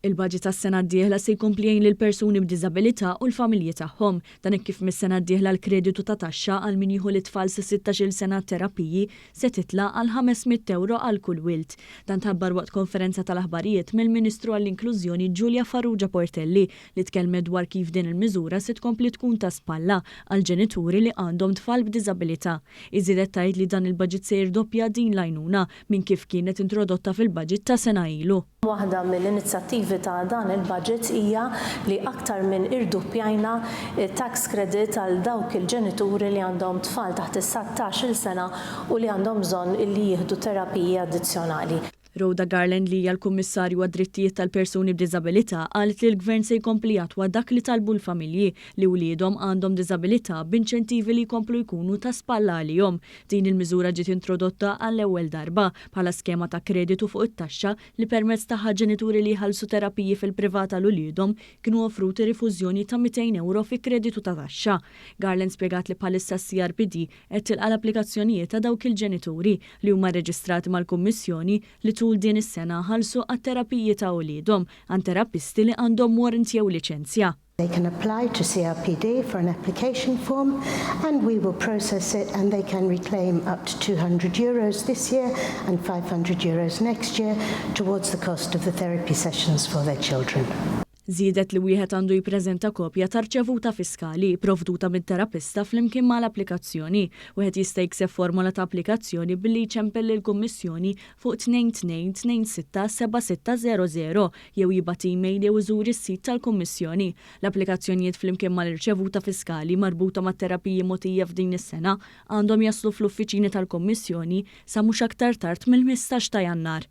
Il-budget tas-sena d-dieħla se jkompli jgħin lill-persuni b'diżabilità u l-familji tagħhom. Dan hekk kif mis-sena d-dieħla l-kreditu ta' taxxa għal min jieħu l-itfal sa 16-il sena terapiji se titla' għal €500 għal kull wild. Dan tħabbar waqt konferenza tal-aħbarijiet mill-Ministru għall-Inklużjoni Giulia Farrugia Portelli li tkellmet dwar kif din il-miżura se tkompli tkun ta' spalla għal ġenituri li għandhom tfal b'diżabilità. Iżidet tgħid li dan il-budget se jirdoppja din l-għajnuna minn kif kienet introdotta fil-budget ta' sena ilu. Waħda mill-inizjattivi ta' dan il-budget hija li aktar minn irdoppjajna tax credit għal dawk il-ġenituri li għandhom tfal taħt is-16-il sena u li għandhom bżonn li jieħdu terapiji addizzjonali. Rhoda Garland li hija l-Kummissarju għad-Drittijiet tal-Persuni b'Diżabilità qalet li l-Gvern se jkompli jagħtwa dak li talbu l-familji li wliedhom għandhom diżabilità b'inċentivi li jkomplu jkunu ta' spalla għalihom. Din il-miżura ġiet introdotta għall-ewwel darba bħala skema ta' kreditu fuq it-taxxa li permezz tagħha ġenituri li jħallsu terapiji fil-privata l wliedhom kienu offruti rifużjoni ta' €200 fi kreditu ta' taxxa. Garland spjegat li bħalissa CRPD qed tilqa' l-applikazzjonijiet ta' dawk il-ġenituri li huma rreġistrati mal-Kummissjoni li tul din is-sena ħallsu għat-terapiji ta' wliedhom għand terapisti li għandhom warranty jew liċenzja. They can apply to CRPD for an application form and we will process it and they can reclaim up to €200 this year and €500 next year towards the cost of the therapy sessions for their children. Żiedet li wieħed għandu jippreżenta kopja ta' rċevuta fiskali provduta mit-terapista flimkien mal-applikazzjoni. Wieħed jista' jikseb formola ta' applikazzjoni billi jċempel lill-Kummissjoni fuq 22267600 jew jibgħat email jew iżur is-sit tal-Kummissjoni. L-applikazzjonijiet flimkien mal-irċevuta fiskali marbuta mat-terapiji mogħtija f'din is-sena għandhom jaslu fl-uffiċini tal-Kummissjoni sa mhux aktar tard mill-15 ta' Jannar.